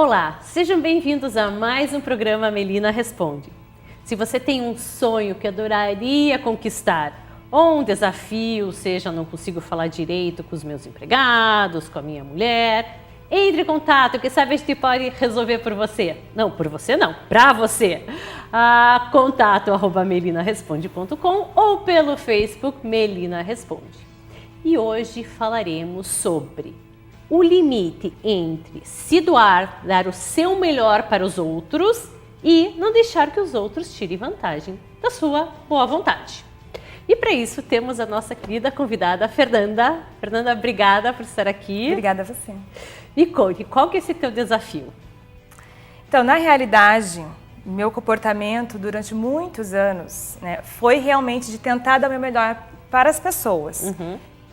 Olá, sejam bem-vindos a mais um programa Melina Responde. Se você tem um sonho que adoraria conquistar, ou um desafio, seja não consigo falar direito com os meus empregados, com a minha mulher, entre em contato, que sabe a gente pode resolver por você. Não, por você não, pra você. Contato@melinaresponde.com ou pelo Facebook Melina Responde. E hoje falaremos sobre o limite entre se doar, dar o seu melhor para os outros e não deixar que os outros tirem vantagem da sua boa vontade. E para isso temos a nossa querida convidada Fernanda. Fernanda, obrigada por estar aqui. Obrigada a você. Me conte, qual que é esse teu desafio? Então, na realidade, meu comportamento durante muitos anos, foi realmente de tentar dar o meu melhor para as pessoas.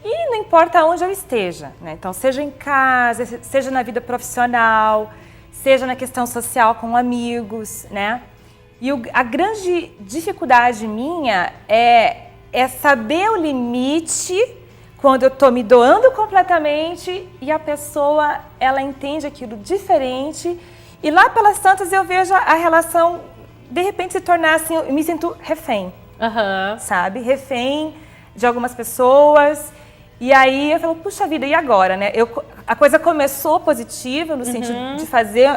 E não importa onde eu esteja, Então, seja em casa, seja na vida profissional, seja na questão social com amigos, E a grande dificuldade minha é saber o limite quando eu estou me doando completamente e a pessoa, ela entende aquilo diferente. E lá pelas tantas eu vejo a relação, de repente, se tornar assim, eu me sinto refém, sabe? Refém de algumas pessoas. E aí eu falo, puxa vida, e agora, A coisa começou positiva, no sentido de fazer,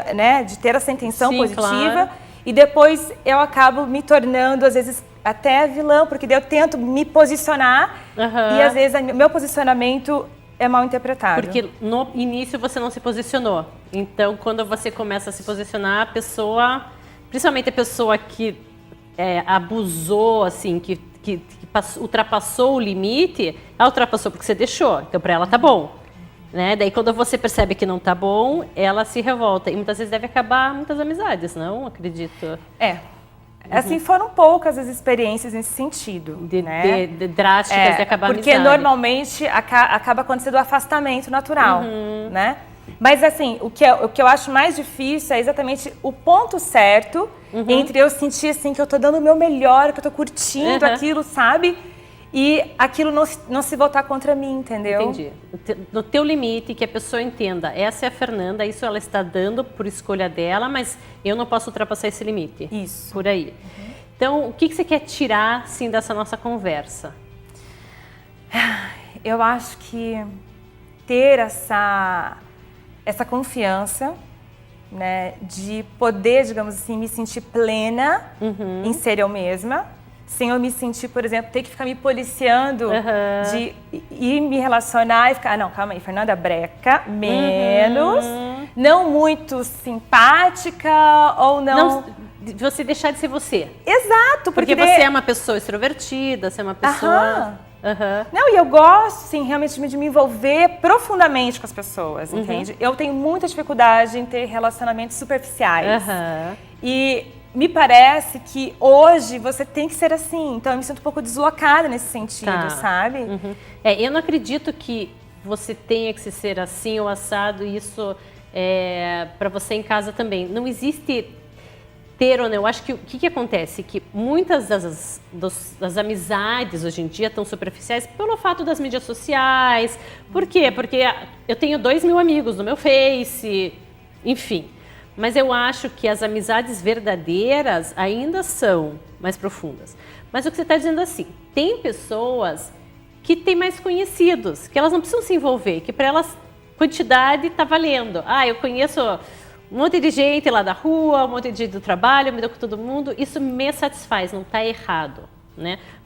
de ter essa intenção positiva. Claro. E depois eu acabo me tornando, às vezes, até vilã, porque daí eu tento me posicionar e às vezes meu posicionamento é mal interpretado. Porque no início você não se posicionou. Então, quando você começa a se posicionar, a pessoa, principalmente a pessoa que abusou, assim, que ultrapassou o limite, ela ultrapassou porque você deixou. Então, para ela tá bom. Daí, quando você percebe que não tá bom, ela se revolta. E muitas vezes deve acabar muitas amizades, não? Acredito. Assim, foram poucas as experiências nesse sentido. De drásticas de acabar a amizade. Porque normalmente acaba acontecendo o afastamento natural, Mas assim, o que eu acho mais difícil é exatamente o ponto certo entre eu sentir assim que eu tô dando o meu melhor, que eu tô curtindo aquilo, sabe? E aquilo não se voltar contra mim, entendeu? Entendi. No teu limite, que a pessoa entenda, essa é a Fernanda, isso ela está dando por escolha dela, mas eu não posso ultrapassar esse limite. Isso. Por aí. Então, o que você quer tirar, sim, dessa nossa conversa? Eu acho que ter essa confiança, de poder, digamos assim, me sentir plena em ser eu mesma, sem eu me sentir, por exemplo, ter que ficar me policiando de ir me relacionar e ficar, não, calma aí, Fernanda breca, menos, não muito simpática ou não... Você deixar de ser você. Exato. Porque você é uma pessoa extrovertida, você é uma pessoa... Não, e eu gosto, sim, realmente de me envolver profundamente com as pessoas, entende? Eu tenho muita dificuldade em ter relacionamentos superficiais. E me parece que hoje você tem que ser assim. Então, eu me sinto um pouco deslocada nesse sentido, sabe? Eu não acredito que você tenha que ser assim ou assado. Isso é para você em casa também. Não existe ter ou não. Eu acho que o que acontece? Que muitas das amizades hoje em dia estão superficiais pelo fato das mídias sociais. Por quê? Porque eu tenho 2.000 amigos no meu Face, enfim. Mas eu acho que as amizades verdadeiras ainda são mais profundas. Mas o que você está dizendo assim, tem pessoas que têm mais conhecidos, que elas não precisam se envolver, que para elas quantidade está valendo. Eu conheço um monte de gente lá da rua, um monte de gente do trabalho, eu me dou com todo mundo, isso me satisfaz, não está errado.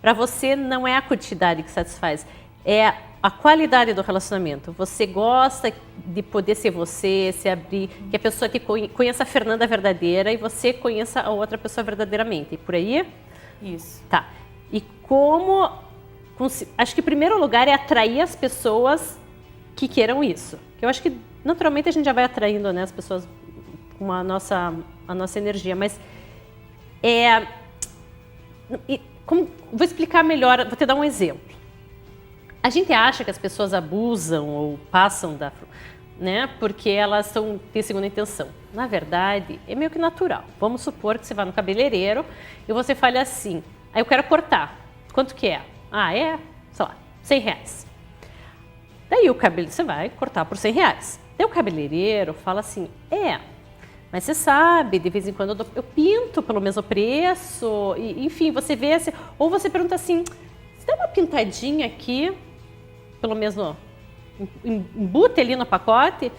Para você não é a quantidade que satisfaz, é a qualidade do relacionamento. Você gosta de poder ser você, se abrir, que a pessoa conheça a Fernanda verdadeira e você conheça a outra pessoa verdadeiramente. E por aí? Isso. Tá. E como... Acho que o primeiro lugar é atrair as pessoas que queiram isso. Que eu acho que naturalmente a gente já vai atraindo, as pessoas com a nossa energia. Mas vou explicar melhor, vou te dar um exemplo. A gente acha que as pessoas abusam ou passam porque elas têm segunda intenção. Na verdade, é meio que natural. Vamos supor que você vai no cabeleireiro e você fala assim, eu quero cortar. Quanto que é? Sei lá, R$100. Daí você vai cortar por R$100. Daí o cabeleireiro fala assim, Mas você sabe, de vez em quando eu pinto pelo mesmo preço, e, enfim, você vê assim, ou você pergunta assim, você dá uma pintadinha aqui, pelo mesmo, embute ali no pacote,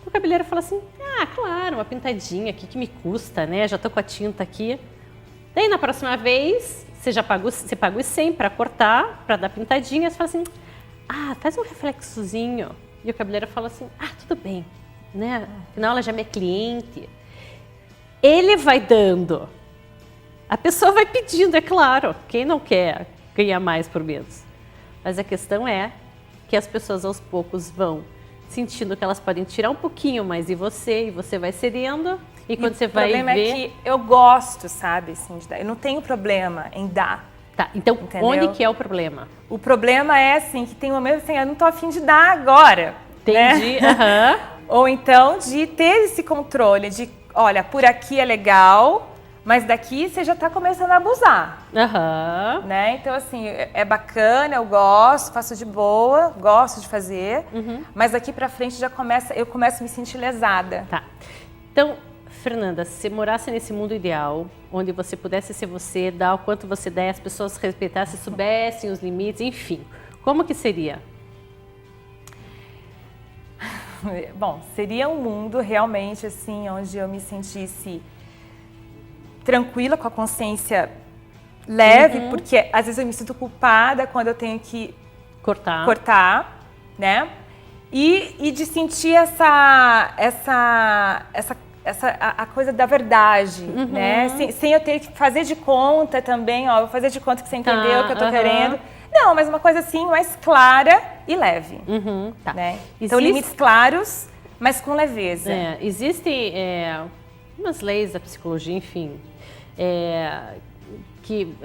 o cabeleireiro fala assim, ah, claro, uma pintadinha aqui que me custa, né, já tô com a tinta aqui. Daí na próxima vez, você pagou os 100 para cortar, para dar pintadinha, você fala assim, ah, faz um reflexozinho. E o cabeleireiro fala assim, ah, tudo bem, né, afinal ela já é minha cliente. Ele vai dando, a pessoa vai pedindo, é claro, quem não quer ganhar mais por menos? Mas a questão é que as pessoas aos poucos vão sentindo que elas podem tirar um pouquinho mais de você, e você vai cedendo, e quando você vai ver... O problema é que eu gosto, sabe, assim, de dar. Eu não tenho problema em dar. Tá, então entendeu? Onde que é o problema? O problema é, assim, que tem momentos assim, eu não tô afim de dar agora. Entendi, né? Ou então de ter esse controle de, olha, por aqui é legal, mas daqui você já está começando a abusar. Né? Então, assim, é bacana, eu gosto, faço de boa, gosto de fazer, mas daqui para frente eu começo a me sentir lesada. Tá. Então, Fernanda, se você morasse nesse mundo ideal, onde você pudesse ser você, dar o quanto você der, as pessoas respeitassem, soubessem os limites, enfim, como que seria? Bom, seria um mundo realmente assim, onde eu me sentisse tranquila, com a consciência leve, porque às vezes eu me sinto culpada quando eu tenho que cortar, né? E de sentir a coisa da verdade, né? Sem eu ter que fazer de conta também, ó, vou fazer de conta que você entendeu o que eu tô querendo. Não, mas uma coisa assim, mais clara e leve. Tá. Né? Então, limites claros, mas com leveza. Existem umas leis da psicologia, enfim, que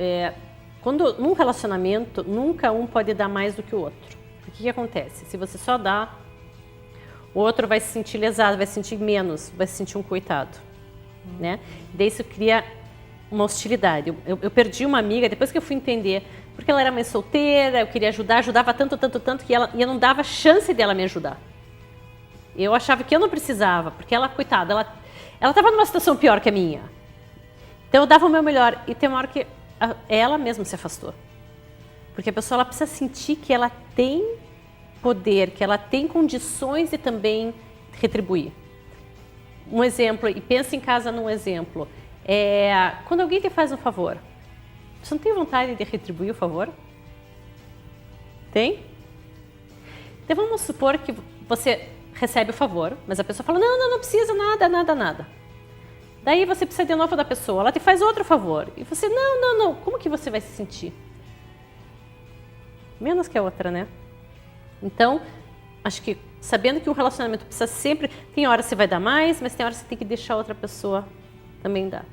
quando num relacionamento, nunca um pode dar mais do que o outro. O que acontece? Se você só dá, o outro vai se sentir lesado, vai se sentir menos, vai se sentir um coitado. Né? Daí isso cria uma hostilidade. Eu perdi uma amiga, depois que eu fui entender, porque ela era mãe solteira, eu queria ajudar, ajudava tanto, que eu não dava chance dela me ajudar. Eu achava que eu não precisava, porque ela, coitada, ela estava numa situação pior que a minha. Então eu dava o meu melhor, e tem uma hora que ela mesma se afastou. Porque a pessoa ela precisa sentir que ela tem poder, que ela tem condições de também retribuir. Um exemplo, e pensa em casa num exemplo, quando alguém te faz um favor, você não tem vontade de retribuir o favor? Tem? Então vamos supor que você recebe o favor, mas a pessoa fala, não precisa nada. Daí você precisa de novo da pessoa, ela te faz outro favor, e você, não, como que você vai se sentir? Menos que a outra, né? Então, acho que sabendo que um relacionamento precisa sempre, tem horas você vai dar mais, mas tem horas que você tem que deixar a outra pessoa também dar.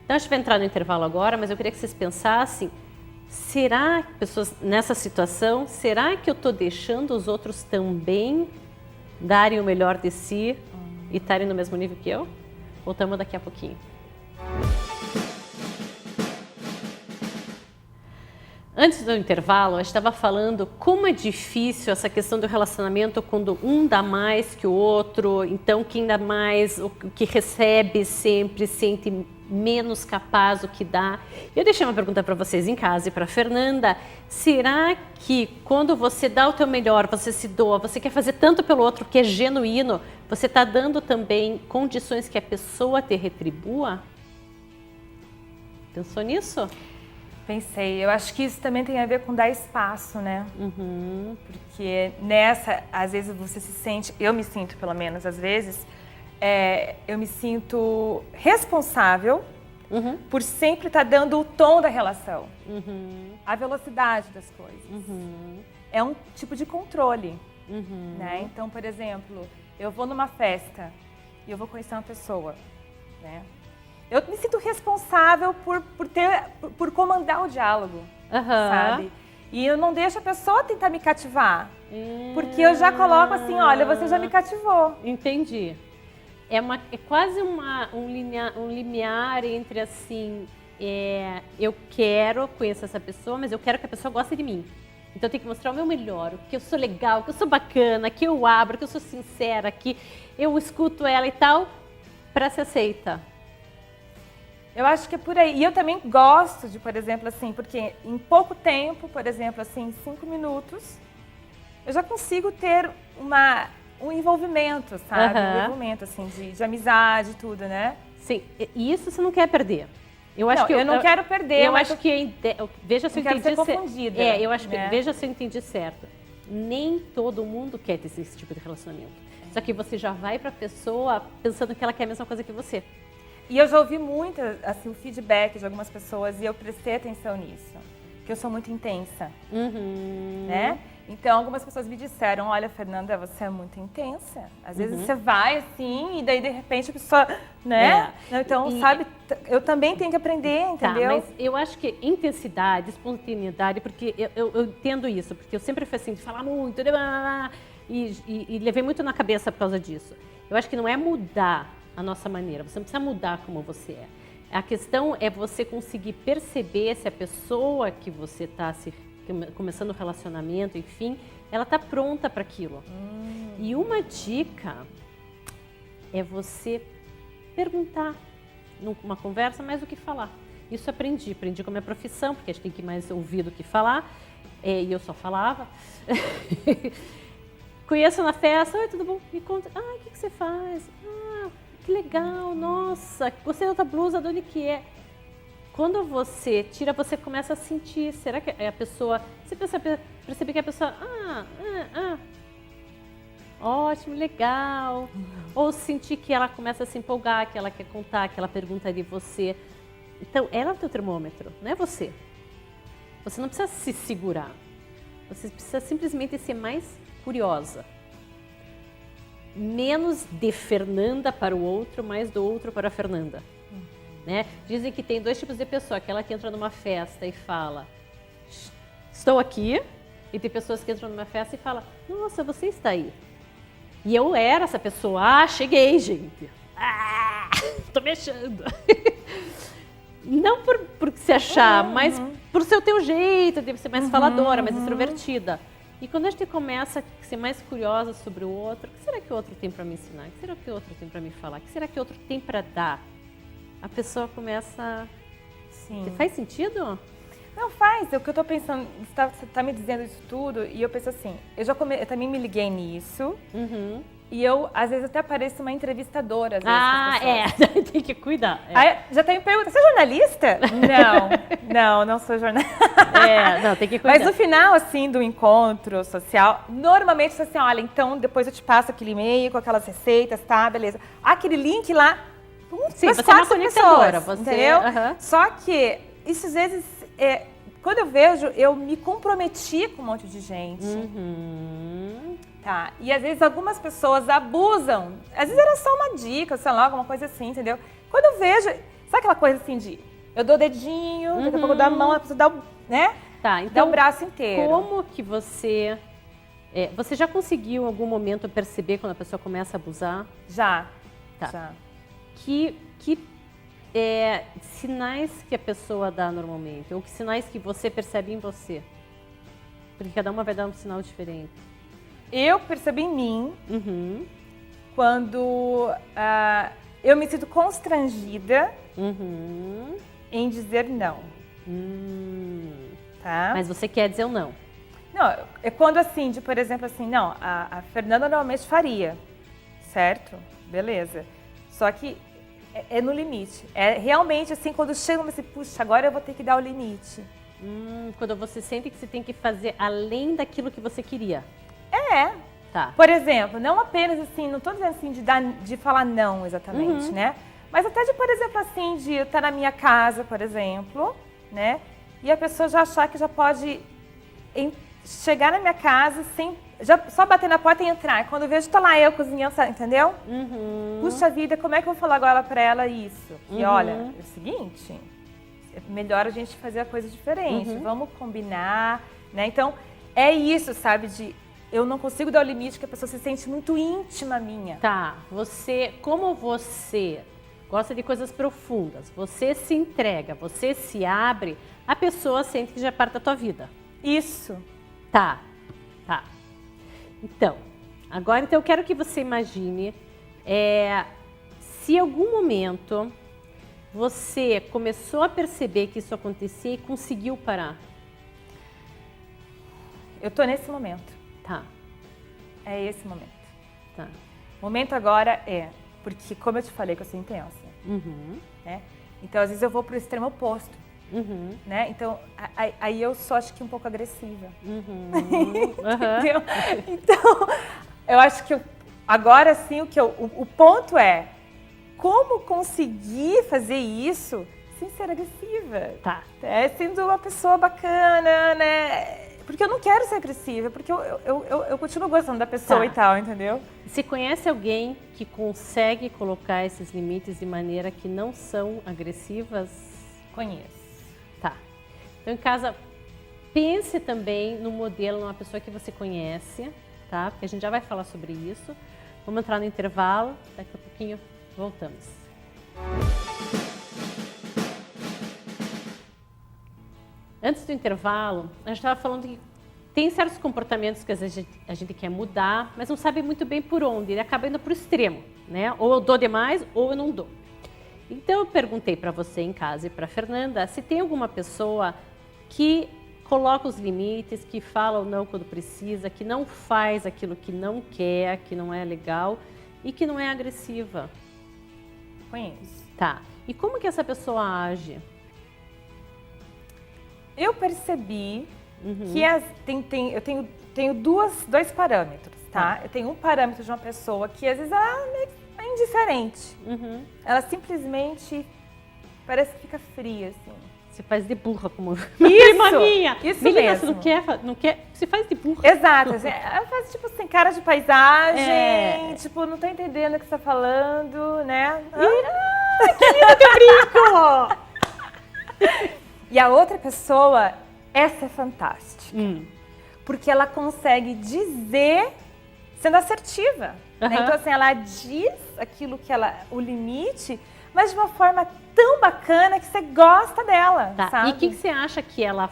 Então, a gente vai entrar no intervalo agora, mas eu queria que vocês pensassem, será que pessoas nessa situação, será que eu estou deixando os outros também darem o melhor de si e estarem no mesmo nível que eu? Voltamos daqui a pouquinho. Antes do intervalo, eu estava falando como é difícil essa questão do relacionamento quando um dá mais que o outro, então quem dá mais, o que recebe sempre sente menos capaz do que dá. Eu deixei uma pergunta para vocês em casa e para a Fernanda, será que quando você dá o teu melhor, você se doa, você quer fazer tanto pelo outro que é genuíno, você está dando também condições que a pessoa te retribua? Pensou nisso? Pensei, eu acho que isso também tem a ver com dar espaço, né? Porque às vezes você se sente, eu me sinto pelo menos às vezes, eu me sinto responsável por sempre estar dando o tom da relação, a velocidade das coisas. É um tipo de controle, né? Então, por exemplo, eu vou numa festa e eu vou conhecer uma pessoa, né? Eu me sinto responsável por comandar o diálogo, sabe? E eu não deixo a pessoa tentar me cativar, porque eu já coloco assim, olha, você já me cativou. Entendi. É quase um limiar entre assim, eu quero conhecer essa pessoa, mas eu quero que a pessoa goste de mim. Então eu tenho que mostrar o meu melhor, que eu sou legal, que eu sou bacana, que eu abro, que eu sou sincera, que eu escuto ela e tal. para ser aceita? Eu acho que é por aí. E eu também gosto de, por exemplo, assim, porque em pouco tempo, por exemplo, assim, 5 minutos, eu já consigo ter um envolvimento, sabe? Um envolvimento, assim, de amizade, tudo, né? Sim, e isso você não quer perder. Eu acho eu não quero perder. Eu acho que veja se eu entendi certo. Confundida. Eu acho que veja se eu entendi certo. Nem todo mundo quer ter esse tipo de relacionamento. Só que você já vai para a pessoa pensando que ela quer a mesma coisa que você. E eu já ouvi muito assim o feedback de algumas pessoas e eu prestei atenção nisso, que eu sou muito intensa, né? Então, algumas pessoas me disseram, olha, Fernanda, você é muito intensa. Às vezes você vai assim e daí, de repente, a pessoa, né? Então, sabe, eu também tenho que aprender, entendeu? Tá, mas eu acho que intensidade, espontaneidade, porque eu entendo isso, porque eu sempre fui assim, de falar muito, e levei muito na cabeça por causa disso. Eu acho que não é mudar a nossa maneira, você não precisa mudar como você é. A questão é você conseguir perceber se a pessoa que você está começando o relacionamento, enfim, ela está pronta para aquilo. E uma dica é você perguntar numa conversa mais do que falar. Isso aprendi com a minha profissão, porque a gente tem que mais ouvir do que falar, e eu só falava. Conheço na festa, oi, tudo bom? Me conta, o que você faz? Que legal, nossa, gostei da tua blusa, de onde que é? Quando você tira, você começa a sentir, será que a pessoa, você percebe que a pessoa, ótimo, legal. Ou sentir que ela começa a se empolgar, que ela quer contar, que ela pergunta de você. Então, ela é o teu termômetro, não é você. Você não precisa se segurar. Você precisa simplesmente ser mais curiosa. Menos de Fernanda para o outro, mais do outro para a Fernanda. Né? Dizem que tem 2 tipos de pessoa, aquela que entra numa festa e fala, estou aqui, e tem pessoas que entram numa festa e falam, nossa, você está aí. E eu era essa pessoa, cheguei, gente. Tô me achando. Não por se achar, mas por ser o teu jeito de ser mais faladora, mais extrovertida. E quando a gente começa a ser mais curiosa sobre o outro, o que será que o outro tem para me ensinar? O que será que o outro tem para me falar? O que será que o outro tem para dar? A pessoa começa... Sim. Faz sentido? Não faz, é o que eu estou pensando, você está me dizendo isso tudo e eu penso assim, eu também me liguei nisso e eu, às vezes, até pareço uma entrevistadora, às vezes, tem que cuidar. Aí, já tem me pergunta, você é jornalista? Não sou jornalista. Não, tem que cuidar. Mas no final, assim, do encontro social, normalmente você assim, olha, então depois eu te passo aquele e-mail com aquelas receitas, tá, beleza. Aquele link lá, sim, você é uma conectadora, pessoas, entendeu? Só que, isso às vezes... quando eu vejo, eu me comprometi com um monte de gente. Tá? E às vezes algumas pessoas abusam. Às vezes era só uma dica, sei lá, alguma coisa assim, entendeu? Quando eu vejo, sabe aquela coisa assim de eu dou o dedinho, daqui a pouco eu dou a mão, a pessoa dá o, né? Tá, então, dá o braço inteiro. Como que você... você já conseguiu em algum momento perceber quando a pessoa começa a abusar? Já. Tá. Já. Que sinais que a pessoa dá normalmente? Ou que sinais que você percebe em você? Porque cada uma vai dar um sinal diferente. Eu percebi em mim quando eu me sinto constrangida em dizer não. Tá? Mas você quer dizer o não? Não, é quando assim, por exemplo, assim, não, a Fernanda normalmente faria, certo? Beleza. Só que é no limite. É realmente assim, quando chega e você, puxa, agora eu vou ter que dar o limite. Quando você sente que você tem que fazer além daquilo que você queria. Tá. Por exemplo, não apenas assim, não estou dizendo assim de falar não exatamente, né? Mas até de, por exemplo, assim, de eu estar na minha casa, por exemplo, né? E a pessoa já achar que já pode chegar na minha casa sem... só bater na porta e entrar. Quando eu vejo, tá lá eu cozinhando, entendeu? Puxa vida, como é que eu vou falar agora pra ela isso? E olha, é o seguinte, é melhor a gente fazer a coisa diferente, vamos combinar, né? Então, é isso, sabe, eu não consigo dar o limite que a pessoa se sente muito íntima minha. Tá, como você gosta de coisas profundas, você se entrega, você se abre, a pessoa sente que já é parte da tua vida. Isso. Tá. Então, agora eu quero que você imagine se em algum momento você começou a perceber que isso acontecia e conseguiu parar. Eu tô nesse momento. Tá. É esse momento. Tá. O momento agora porque como eu te falei que eu sou intensa, né? Então às vezes eu vou pro extremo oposto, né? Então aí eu sou acho que um pouco agressiva. Entendeu? Então eu acho que agora sim o ponto é como conseguir fazer isso sem ser agressiva. Tá. Sendo uma pessoa bacana, né? Porque eu não quero ser agressiva, porque eu continuo gostando da pessoa e tal, entendeu? Você conhece alguém que consegue colocar esses limites de maneira que não são agressivas? Conheço. Tá. Então, em casa, pense também no modelo, numa pessoa que você conhece, tá? Porque a gente já vai falar sobre isso. Vamos entrar no intervalo, daqui a pouquinho voltamos. Antes do intervalo, a gente estava falando que tem certos comportamentos que às vezes a gente quer mudar, mas não sabe muito bem por onde. Ele acaba indo para o extremo, né? Ou eu dou demais ou eu não dou. Então eu perguntei para você em casa e para a Fernanda se tem alguma pessoa que coloca os limites, que fala ou não quando precisa, que não faz aquilo que não quer, que não é legal e que não é agressiva. Conheço. Tá. E como que essa pessoa age? Eu percebi que eu tenho dois parâmetros, tá? Eu tenho um parâmetro de uma pessoa que às vezes ela é indiferente. Ela simplesmente parece que fica fria, assim. Você faz de burra, como prima minha. Isso Menina, mesmo. Você não quer, você faz de burra. Exato. Assim, ela faz, tipo assim, cara de paisagem, tipo, não tô entendendo o que você tá falando, né? Que lindo teu brinco! E a outra pessoa, essa é fantástica. Porque ela consegue dizer sendo assertiva. Né? Então, assim, ela diz aquilo que o limite, mas de uma forma tão bacana que você gosta dela, sabe? E o que você acha que ela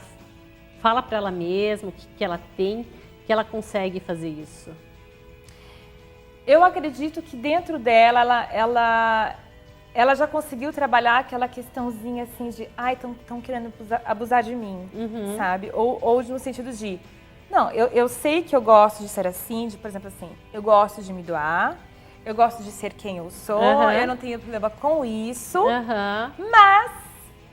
fala pra ela mesma, o que ela tem, que ela consegue fazer isso? Eu acredito que dentro dela, ela já conseguiu trabalhar aquela questãozinha assim de estão querendo abusar de mim, sabe? Ou no sentido de, não, eu sei que eu gosto de ser assim, por exemplo assim, eu gosto de me doar, eu gosto de ser quem eu sou, eu não tenho problema com isso, mas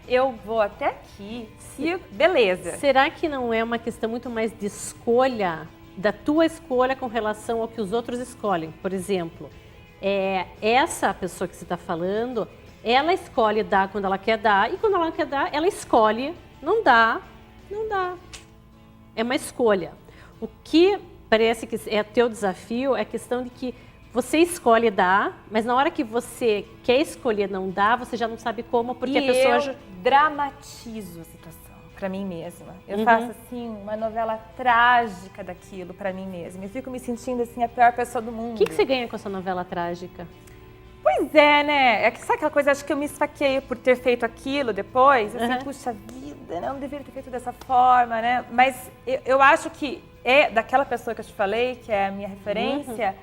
eu vou até aqui e beleza. Será que não é uma questão muito mais de escolha, da tua escolha com relação ao que os outros escolhem? Por exemplo, essa pessoa que você está falando, ela escolhe dar quando ela quer dar, e quando ela não quer dar, ela escolhe não dar, não dá. É uma escolha. O que parece que é teu desafio é a questão de que você escolhe dar, mas na hora que você quer escolher não dar, você já não sabe como, porque a pessoa eu dramatizo a situação para mim mesma. Eu faço assim uma novela trágica daquilo para mim mesma. Eu fico me sentindo assim a pior pessoa do mundo. O que você ganha com essa novela trágica? Pois é, né? É que sabe aquela coisa, acho que eu me esfaqueio por ter feito aquilo depois, assim, puxa vida, né? Eu não deveria ter feito dessa forma, né? Mas eu acho que daquela pessoa que eu te falei, que é a minha referência,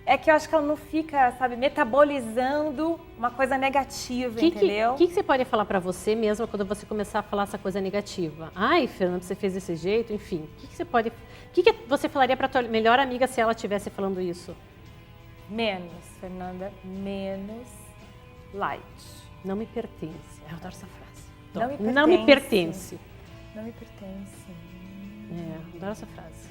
é que eu acho que ela não fica, sabe, metabolizando uma coisa negativa, entendeu? O que você pode falar pra você mesma quando você começar a falar essa coisa negativa? Ai, Fernanda, você fez desse jeito, enfim. O que você pode... O que você falaria pra tua melhor amiga se ela estivesse falando isso? Menos, Fernanda, menos light. Não me pertence. Eu adoro essa frase. Não me pertence. Não me pertence. Adoro essa frase.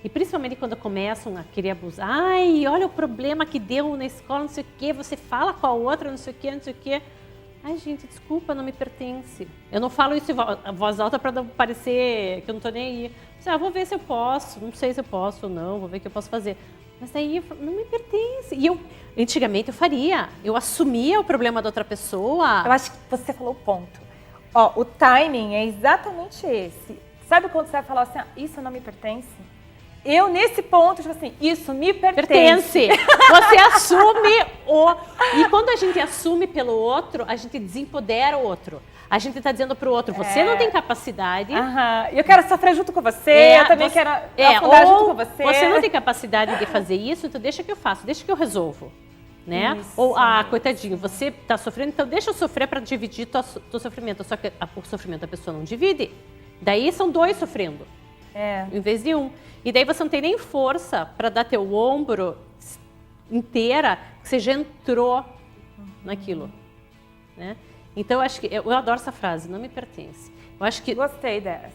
E principalmente quando começam a querer abusar. Ai, olha o problema que deu na escola, não sei o quê. Você fala com a outra, não sei o quê, não sei o quê. Ai, gente, desculpa, não me pertence. Eu não falo isso em voz alta para não parecer que eu não tô nem aí. Vou ver se eu posso. Não sei se eu posso ou não, vou ver o que eu posso fazer. Mas aí não me pertence. E antigamente eu faria. Eu assumia o problema da outra pessoa. Eu acho que você falou o ponto. Ó, o timing é exatamente esse. Sabe quando você vai falar assim, isso não me pertence? Eu, nesse ponto, tipo assim, isso me pertence. Você assume E quando a gente assume pelo outro, a gente desempodera o outro. A gente está dizendo para o outro, você não tem capacidade. Eu quero sofrer junto com você, eu também quero afundar junto com você. Você não tem capacidade de fazer isso, então deixa que eu faço, deixa que eu resolvo. né? Isso. Ou, coitadinho, você tá sofrendo, então deixa eu sofrer para dividir teu sofrimento. Só que o sofrimento a pessoa não divide. Daí são dois sofrendo, em vez de um. E daí você não tem nem força para dar teu ombro inteira, que você já entrou naquilo, né? Então, eu acho que eu adoro essa frase, não me pertence. Eu acho que gostei dessa.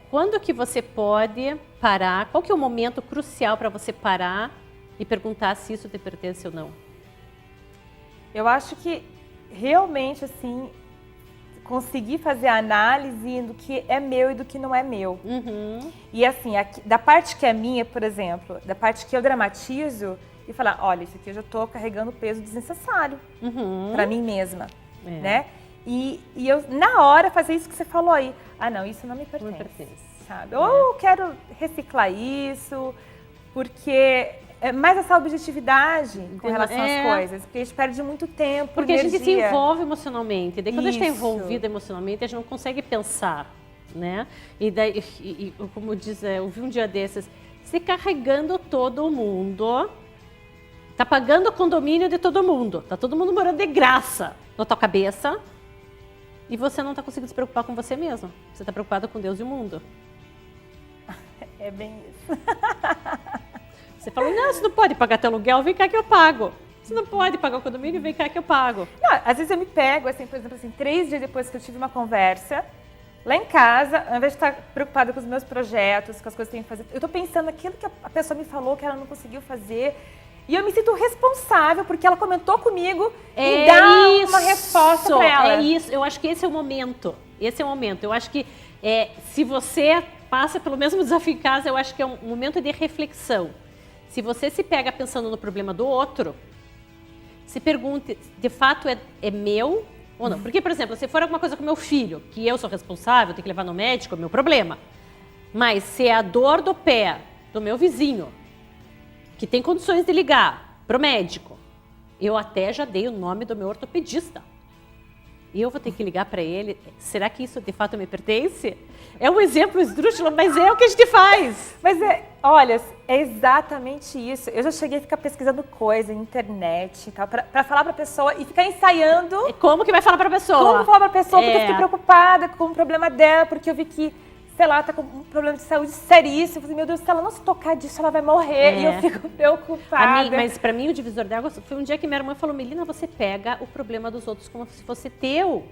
Quando que você pode parar? Qual que é o momento crucial para você parar e perguntar se isso te pertence ou não? Eu acho que realmente assim conseguir fazer a análise do que é meu e do que não é meu. E assim, da parte que é minha, por exemplo, da parte que eu dramatizo e falar, olha, isso aqui eu já estou carregando peso desnecessário para mim mesma, né? E eu, na hora, fazer isso que você falou aí. Ah, não, isso não me pertence. Não me pertence. Sabe? Ou eu quero reciclar isso, porque é mais essa objetividade com relação às coisas. Porque a gente perde muito tempo, porque energia. A gente se envolve emocionalmente. Daí, quando a gente está Isso. envolvida emocionalmente, a gente não consegue pensar, né? E daí, como diz, eu vi um dia desses, você carregando todo mundo, tá pagando o condomínio de todo mundo, tá todo mundo morando de graça na tua cabeça, e você não está conseguindo se preocupar com você mesmo. Você está preocupada com Deus e o mundo. É bem isso. Você falou, não, você não pode pagar teu aluguel, vem cá que eu pago. Você não pode pagar o condomínio, vem cá que eu pago. Não, às vezes eu me pego, assim, por exemplo, assim, 3 dias depois que eu tive uma conversa, lá em casa, ao invés de estar preocupada com os meus projetos, com as coisas que eu tenho que fazer, eu estou pensando naquilo que a pessoa me falou que ela não conseguiu fazer. E eu me sinto responsável porque ela comentou comigo e dá uma resposta para ela. É isso, eu acho que esse é o momento. Esse é o momento. Eu acho que se você passa pelo mesmo desafio em casa, eu acho que é um momento de reflexão. Se você se pega pensando no problema do outro, se pergunte, de fato é meu ou não? Porque, por exemplo, se for alguma coisa com meu filho, que eu sou responsável, tenho que levar no médico, é meu problema. Mas se é a dor do pé do meu vizinho, que tem condições de ligar pro médico, eu até já dei o nome do meu ortopedista. E eu vou ter que ligar para ele. Será que isso de fato me pertence? É um exemplo esdrúxulo, mas é o que a gente faz. Mas olha, é exatamente isso. Eu já cheguei a ficar pesquisando coisa na internet e tal, para falar para a pessoa e ficar ensaiando. Como que vai falar para a pessoa? Como falar para a pessoa, porque eu fiquei preocupada com o problema dela, porque eu vi que, sei lá, tá com um problema de saúde seríssimo. Eu falei, meu Deus, se ela não se tocar disso, ela vai morrer. E eu fico preocupada. Mas para mim, o divisor de águas foi um dia que minha irmã falou, Melina, você pega o problema dos outros como se fosse teu.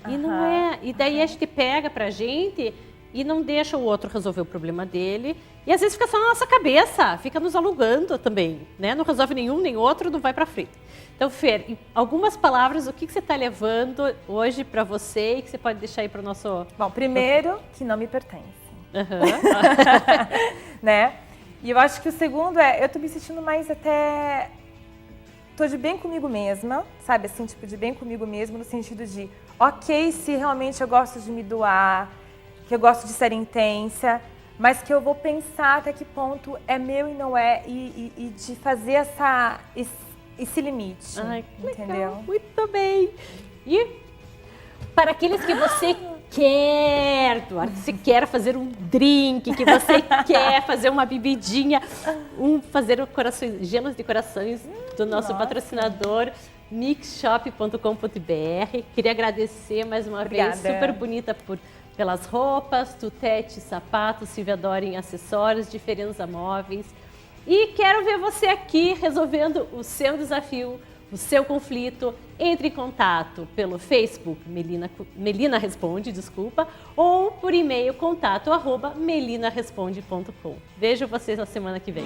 E não é. E daí a gente pega pra gente e não deixa o outro resolver o problema dele. E às vezes fica só na nossa cabeça, fica nos alugando também, né? Não resolve nenhum, nem outro, não vai pra frente. Então, Fer, em algumas palavras, o que você está levando hoje para você e que você pode deixar aí para o nosso... Bom, primeiro, que não me pertence. Né? E eu acho que o segundo eu tô me sentindo mais até... Tô de bem comigo mesma, sabe? Assim, tipo, de bem comigo mesmo no sentido de, ok, se realmente eu gosto de me doar, que eu gosto de ser intensa, mas que eu vou pensar até que ponto é meu e não é, e de fazer esse limite. Ai, entendeu? Legal, muito bem. E para aqueles que você quer, Eduardo, você quer fazer um drink, que você quer fazer uma bebidinha, fazer gelos de corações do nosso patrocinador, mixshop.com.br. Queria agradecer mais uma vez, super bonita pelas roupas, tutete, sapatos, Silvia Dorin acessórios, diferença móveis. E quero ver você aqui resolvendo o seu desafio, o seu conflito. Entre em contato pelo Facebook, Melina Responde, ou por e-mail contato@melinaresponde.com. Vejo vocês na semana que vem.